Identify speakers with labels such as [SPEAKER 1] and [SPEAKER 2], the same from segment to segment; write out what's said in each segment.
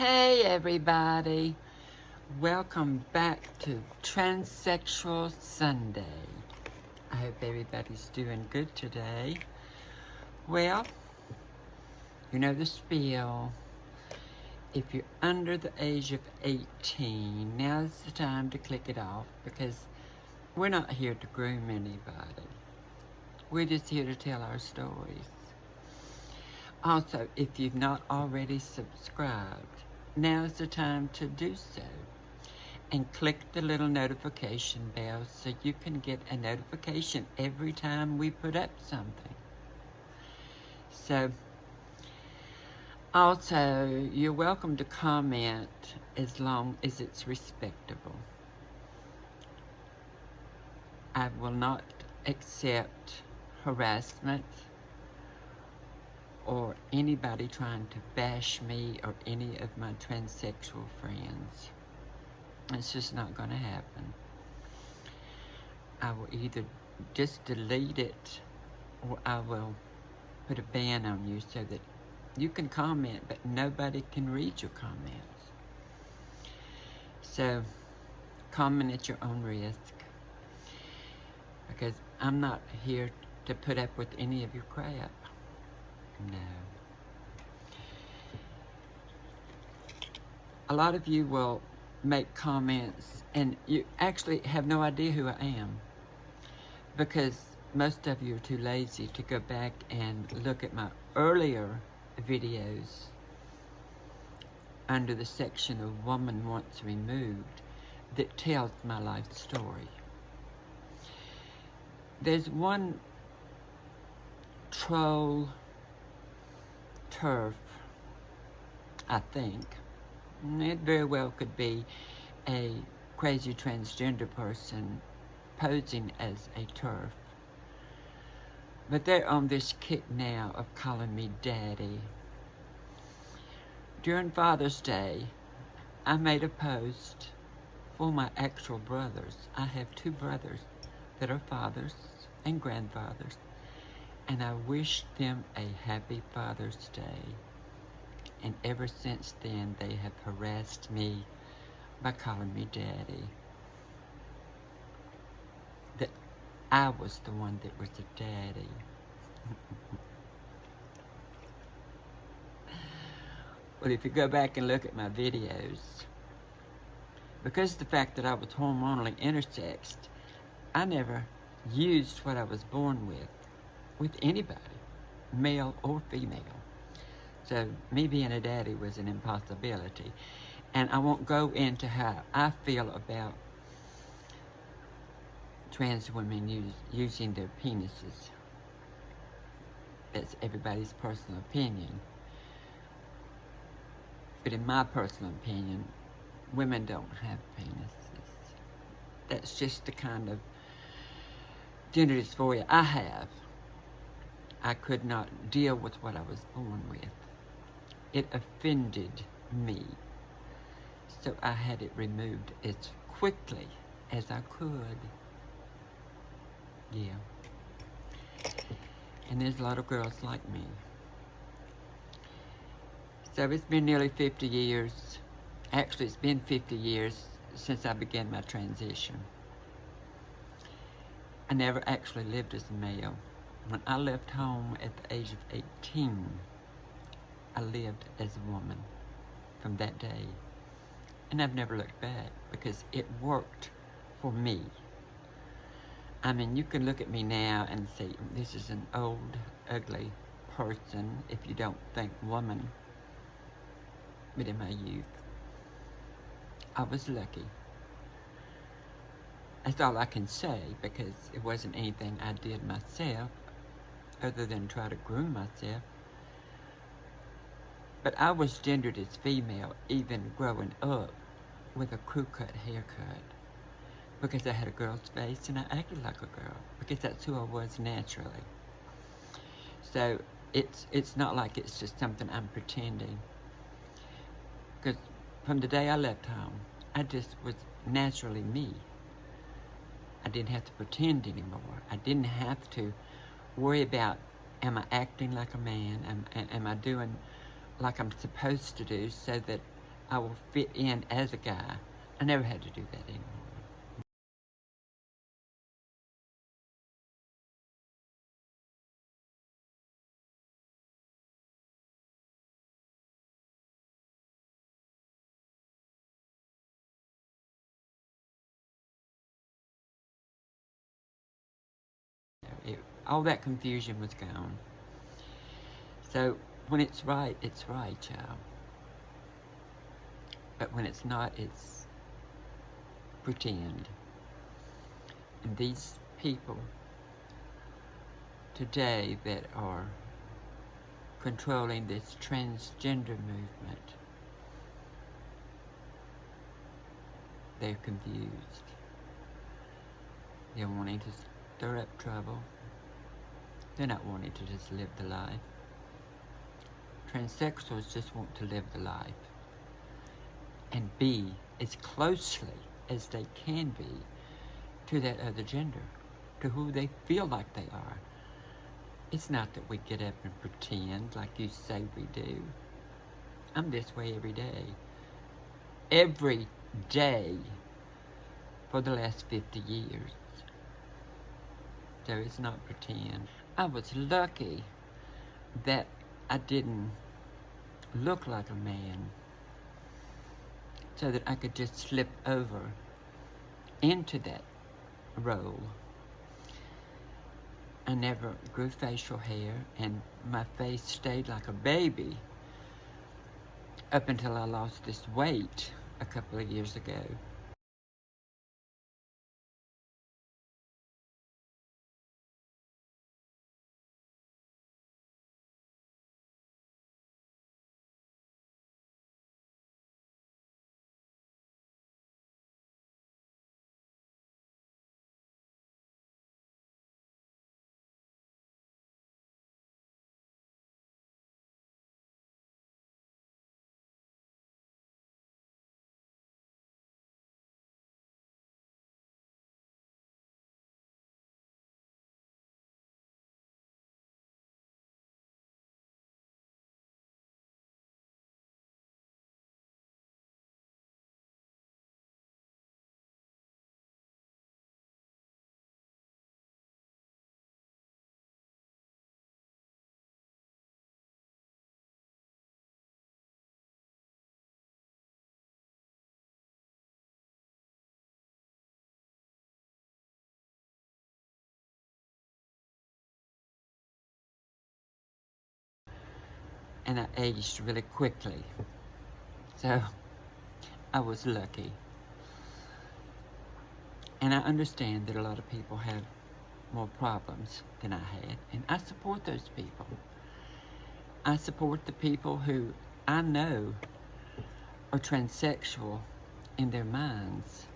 [SPEAKER 1] Hey everybody, welcome back to Transsexual Sunday. I hope everybody's doing good today. Well, you know the spiel. If you're under the age of 18, now's the time to click it off because we're not here to groom anybody. We're just here to tell our stories. Also, if you've not already subscribed, now's the time to do so. And click the little notification bell so you can get a notification every time we put up something. So, also, you're welcome to comment as long as it's respectable. I will not accept harassment or anybody trying to bash me or any of my transsexual friends. It's just not going to happen. I will either just delete it or I will put a ban on you so that you can comment, but nobody can read your comments. So, comment at your own risk. Because I'm not here to put up with any of your crap. No. A lot of you will make comments and you actually have no idea who I am because most of you are too lazy to go back and look at my earlier videos under the section of Woman Once Removed that tells my life story. There's one troll turf, I think. It very well could be a crazy transgender person posing as a turf. But they're on this kick now of calling me daddy. During Father's Day, I made a post for my actual brothers. I have two brothers that are fathers and grandfathers, and I wished them a happy Father's Day. And ever since then, they have harassed me by calling me daddy. That I was the one that was a daddy. Well, if you go back and look at my videos, because of the fact that I was hormonally intersexed, I never used what I was born with anybody, male or female. So me being a daddy was an impossibility. And I won't go into how I feel about trans women using their penises. That's everybody's personal opinion. But in my personal opinion, women don't have penises. That's just the kind of gender dysphoria I have. I could not deal with what I was born with. It offended me. So I had it removed as quickly as I could. Yeah. And there's a lot of girls like me. So it's been nearly 50 years. Actually, it's been 50 years since I began my transition. I never actually lived as a male. When I left home at the age of 18, I lived as a woman from that day. And I've never looked back because it worked for me. I mean, you can look at me now and say, this is an old, ugly person if you don't think woman. But in my youth, I was lucky. That's all I can say because it wasn't anything I did myself other than try to groom myself. But I was gendered as female even growing up with a crew-cut haircut because I had a girl's face and I acted like a girl because that's who I was naturally. So it's not like it's just something I'm pretending. Because from the day I left home, I just was naturally me. I didn't have to pretend anymore. I didn't have to worry about, am I acting like a man? Am I doing like I'm supposed to do so that I will fit in as a guy. I never had to do that anymore. All that confusion was gone. So when it's right, child. But when it's not, it's pretend. And these people today that are controlling this transgender movement, they're confused. They're wanting to stir up trouble. They're not wanting to just live the life. Transsexuals just want to live the life and be as closely as they can be to that other gender, to who they feel like they are. It's not that we get up and pretend like you say we do. I'm this way every day. Every day for the last 50 years. So it's not pretend. I was lucky that I didn't look like a man so that I could just slip over into that role. I never grew facial hair, and my face stayed like a baby up until I lost this weight a couple of years ago. And I aged really quickly. So I was lucky. And I understand that a lot of people have more problems than I had, and I support those people. I support the people who I know are transsexual in their minds,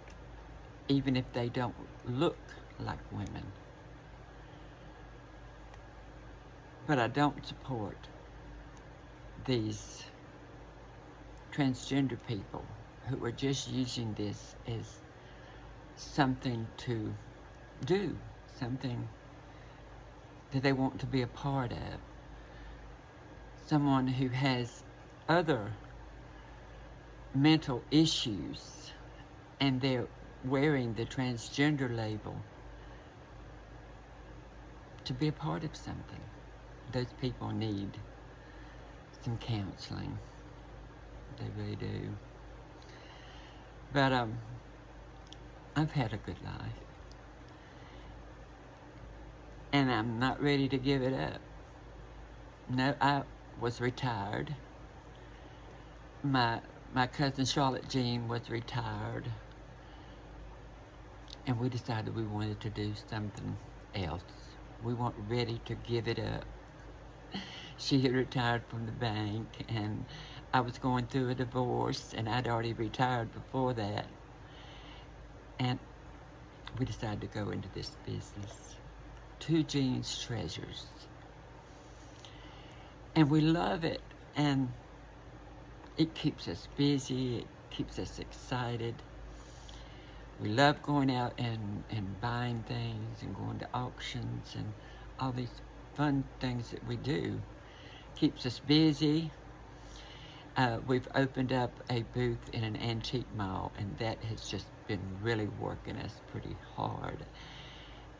[SPEAKER 1] even if they don't look like women. But I don't support these transgender people who are just using this as something to do, something that they want to be a part of. Someone who has other mental issues and they're wearing the transgender label to be a part of something. Those people need some counseling. They really do. But I've had a good life. And I'm not ready to give it up. No, I was retired. My cousin Charlotte Jean was retired. And we decided we wanted to do something else. We weren't ready to give it up. She had retired from the bank, and I was going through a divorce, and I'd already retired before that. And we decided to go into this business. Two Jean's Treasures. And we love it, and it keeps us busy, it keeps us excited. We love going out and buying things and going to auctions and all these fun things that we do. Keeps us busy. We've opened up a booth in an antique mall, and that has just been really working us pretty hard.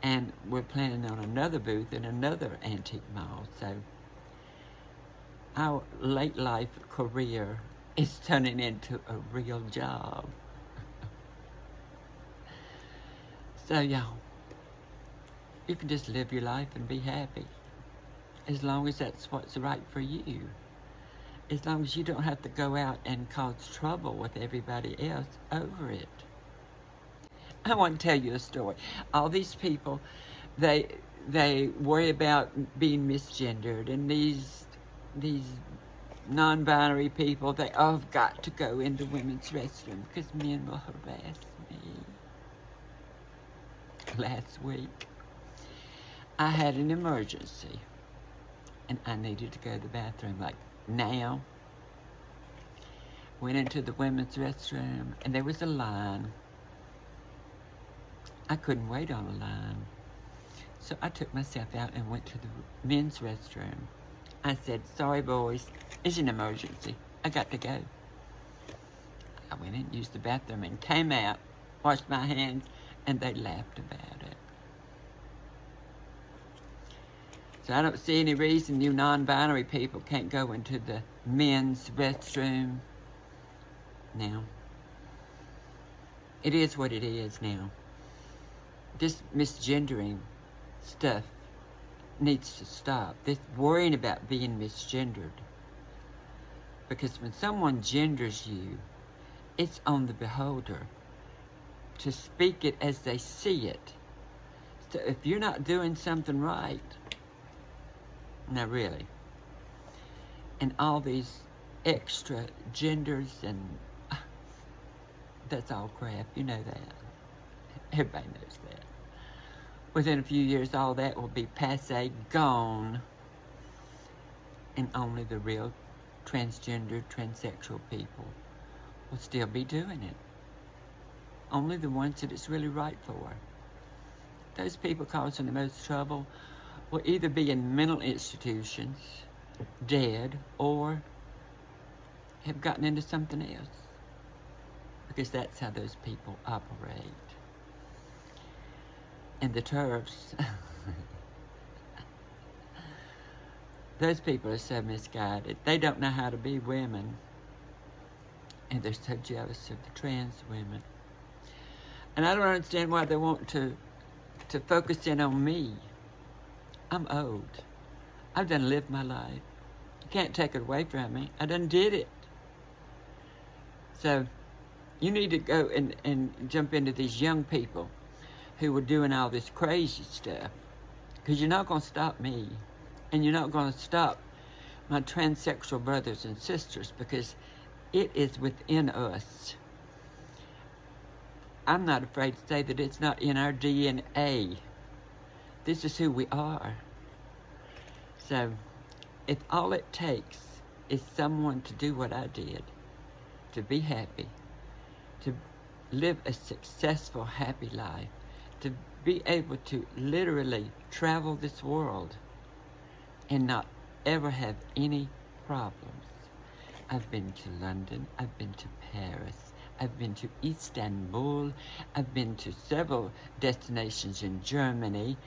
[SPEAKER 1] And we're planning on another booth in another antique mall. So our late life career is turning into a real job. So y'all, you can just live your life and be happy, as long as that's what's right for you. As long as you don't have to go out and cause trouble with everybody else over it. I want to tell you a story. All these people, they worry about being misgendered, and these non-binary people, they all have got to go into women's restroom because men will harass me. Last week, I had an emergency, and I needed to go to the bathroom like now. Went into the women's restroom, and there was a line. I couldn't wait on a line. So I took myself out and went to the men's restroom. I said, "Sorry, boys, it's an emergency. I got to go." I went in, used the bathroom, and came out, washed my hands, and they laughed about it. So I don't see any reason you non-binary people can't go into the men's restroom. Now, it is what it is now. This misgendering stuff needs to stop. This worrying about being misgendered. Because when someone genders you, it's on the beholder to speak it as they see it. So if you're not doing something right, now really, and all these extra genders, and that's all crap, you know that. Everybody knows that. Within a few years, all that will be passé, gone, and only the real transgender, transsexual people will still be doing it. Only the ones that it's really right for. Those people causing the most trouble will either be in mental institutions, dead, or have gotten into something else. Because that's how those people operate. And the TERFs, those people are so misguided. They don't know how to be women. And they're so jealous of the trans women. And I don't understand why they want to focus in on me. I'm old. I've done lived my life. You can't take it away from me. I done did it. So you need to go and jump into these young people who were doing all this crazy stuff. Because you're not going to stop me. And you're not going to stop my transsexual brothers and sisters, because it is within us. I'm not afraid to say that it's not in our DNA. This is who we are. So, if all it takes is someone to do what I did, to be happy, to live a successful, happy life, to be able to literally travel this world and not ever have any problems. I've been to London, I've been to Paris, I've been to Istanbul, I've been to several destinations in Germany,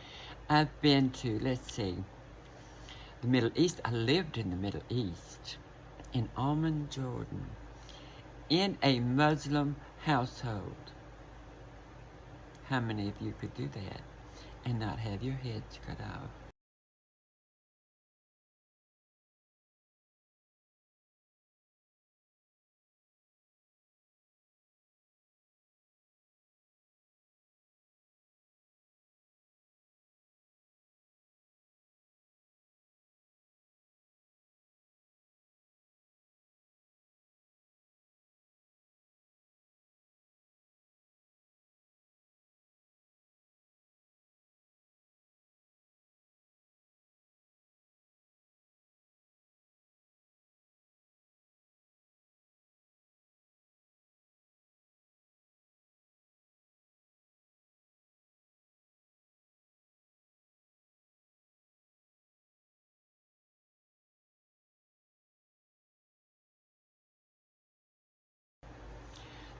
[SPEAKER 1] I've been to, let's see, the Middle East. I lived in the Middle East, in Amman, Jordan, in a Muslim household. How many of you could do that and not have your heads cut off?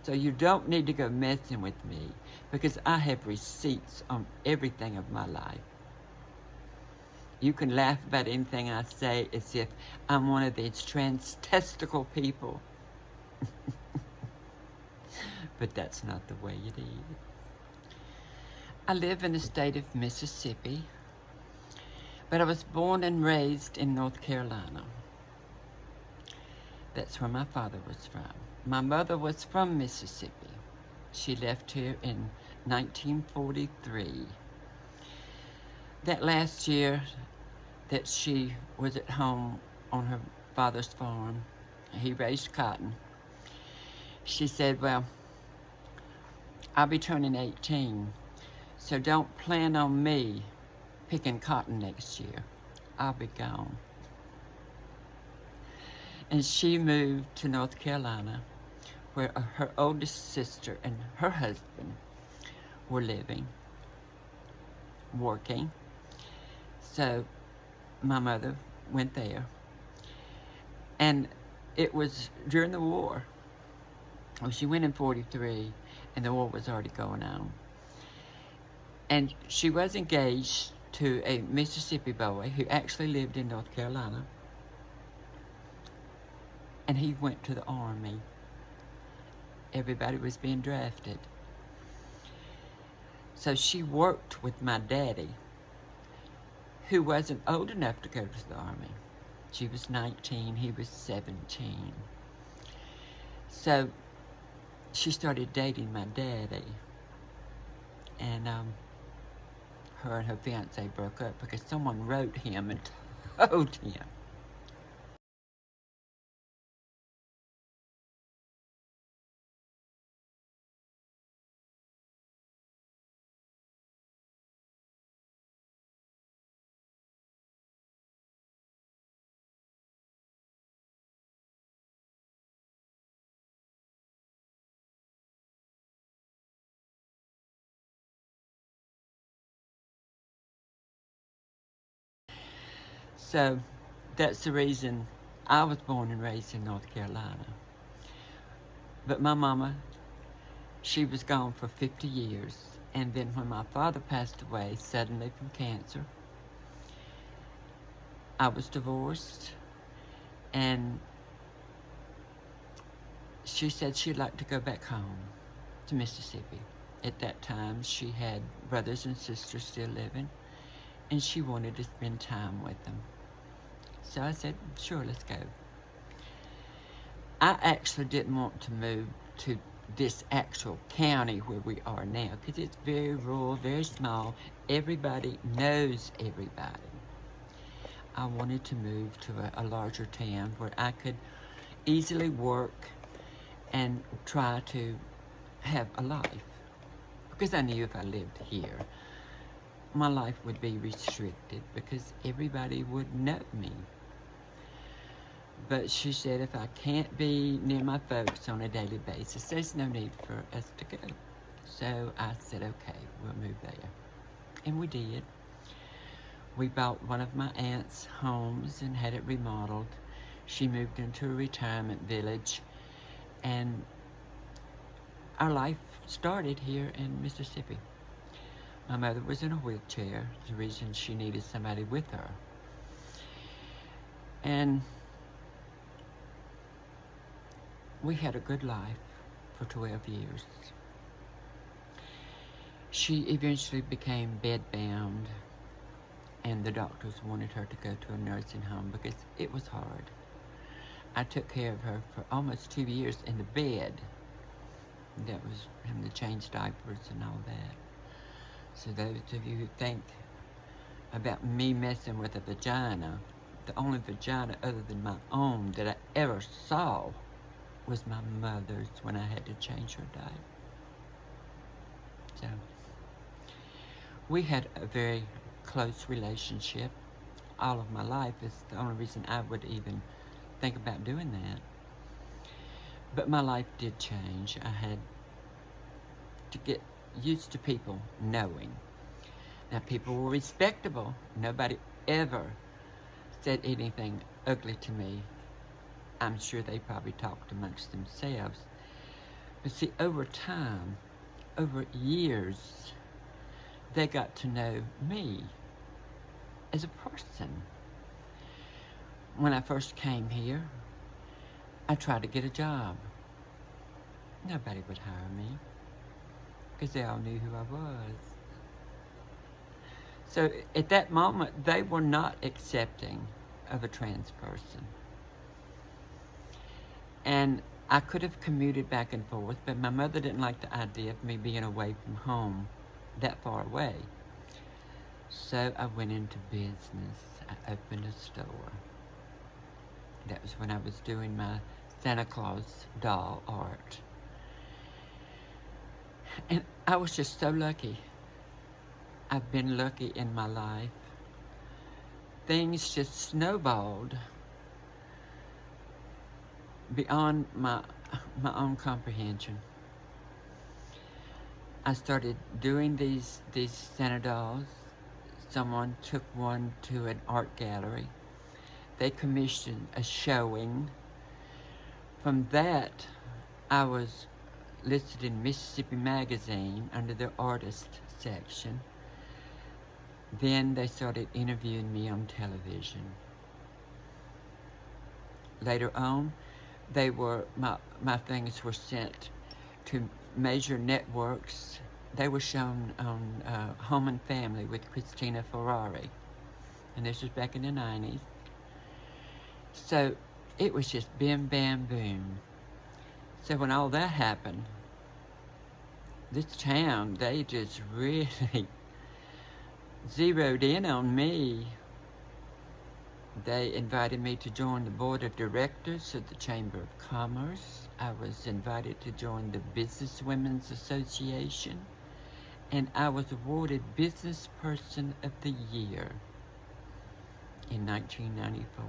[SPEAKER 1] So you don't need to go messing with me because I have receipts on everything of my life. You can laugh about anything I say as if I'm one of these trans-testicle people. But that's not the way it is. I live in the state of Mississippi, but I was born and raised in North Carolina. That's where my father was from. My mother was from Mississippi. She left here in 1943. That last year that she was at home on her father's farm, he raised cotton. She said, well, I'll be turning 18, so don't plan on me picking cotton next year. I'll be gone. And she moved to North Carolina, where her oldest sister and her husband were living, working. So my mother went there. And it was during the war. Well, she went in 43, and the war was already going on. And she was engaged to a Mississippi boy who actually lived in North Carolina. And he went to the Army. Everybody was being drafted. So she worked with my daddy, who wasn't old enough to go to the Army. She was 19, he was 17. So she started dating my daddy. And her and her fiance broke up because someone wrote him and told him. So that's the reason I was born and raised in North Carolina. But my mama, she was gone for 50 years. And then when my father passed away suddenly from cancer, I was divorced. And she said she'd like to go back home to Mississippi. At that time, she had brothers and sisters still living, and she wanted to spend time with them. So I said, sure, let's go. I actually didn't want to move to this actual county where we are now because it's very rural, very small. Everybody knows everybody. I wanted to move to a larger town where I could easily work and try to have a life. Because I knew if I lived here, my life would be restricted because everybody would know me. But she said if I can't be near my folks on a daily basis, there's no need for us to go. So I said, okay, we'll move there. And we did. We bought one of my aunt's homes and had it remodeled. She moved into a retirement village, and our life started here in Mississippi. My mother was in a wheelchair, the reason she needed somebody with her. And we had a good life for 12 years. She eventually became bedbound, and the doctors wanted her to go to a nursing home because it was hard. I took care of her for almost 2 years in the bed. That was having to change diapers and all that. So those of you who think about me messing with a vagina, the only vagina other than my own that I ever saw was my mother's when I had to change her diaper. So we had a very close relationship all of my life. It's the only reason I would even think about doing that. But my life did change. I had to get used to people knowing. Now, people were respectable. Nobody ever said anything ugly to me. I'm sure they probably talked amongst themselves. But see, over time, over years, they got to know me as a person. When I first came here, I tried to get a job. Nobody would hire me because they all knew who I was. So at that moment, they were not accepting of a trans person. And I could have commuted back and forth, but my mother didn't like the idea of me being away from home that far away. So I went into business. I opened a store. That was when I was doing my Santa Claus doll art. And I was just so lucky. I've been lucky in my life. Things just snowballed beyond my own comprehension. I started doing these Santa dolls. Someone took one to an art gallery. They commissioned a showing. From that, I was listed in Mississippi Magazine under the artist section. Then they started interviewing me on television. Later on, my things were sent to major networks. They were shown on Home and Family with Christina Ferrari. And this was back in the 90s. So it was just bim, bam, boom. So when all that happened, this town, they just really zeroed in on me. They invited me to join the board of directors of the Chamber of Commerce. I was invited to join the Business Women's Association, and I was awarded Business Person of the Year in 1994.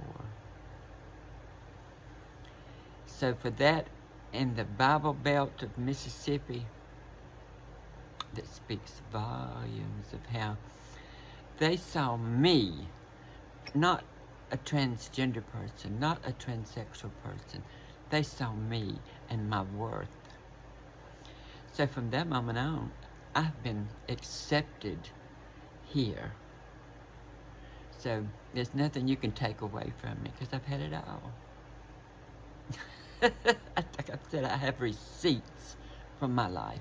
[SPEAKER 1] So for that, in the Bible Belt of Mississippi, that speaks volumes of how they saw me, not a transgender person, not a transsexual person. They saw me and my worth. So from that moment on, I've been accepted here. So there's nothing you can take away from me because I've had it all. Like I said, I have receipts from my life.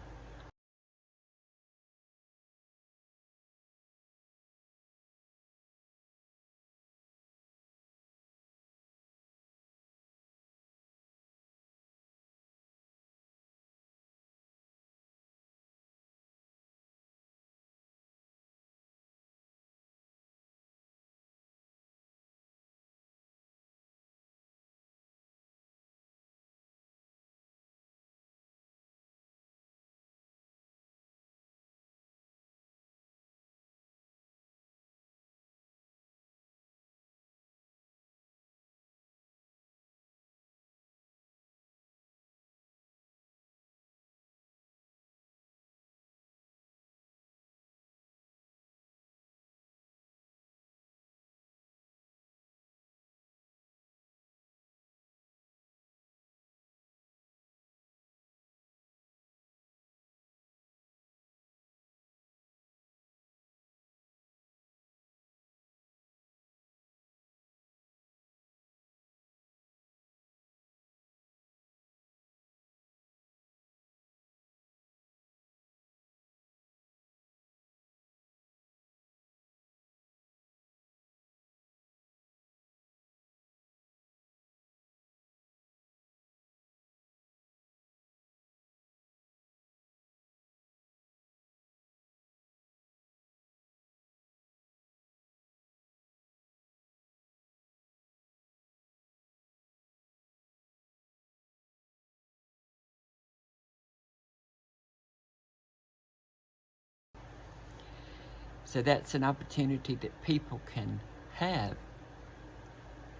[SPEAKER 1] So that's an opportunity that people can have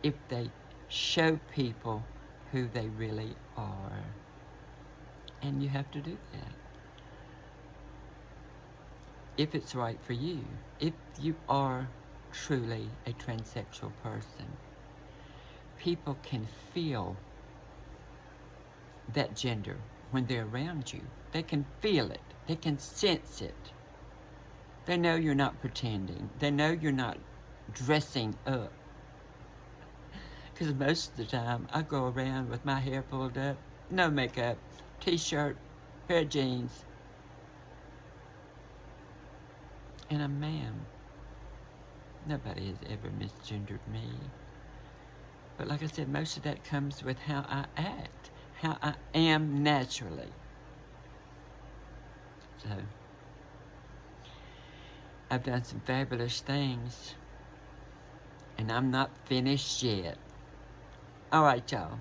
[SPEAKER 1] if they show people who they really are. And you have to do that. If it's right for you, if you are truly a transsexual person, people can feel that gender when they're around you. They can feel it. They can sense it. They know you're not pretending. They know you're not dressing up. Because most of the time, I go around with my hair pulled up, no makeup, t-shirt, pair of jeans, and a man. Nobody has ever misgendered me. But like I said, most of that comes with how I act, how I am naturally. So, I've done some fabulous things, and I'm not finished yet. All right, y'all.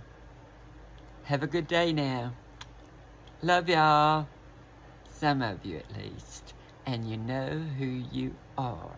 [SPEAKER 1] Have a good day now. Love y'all. Some of you at least. And you know who you are.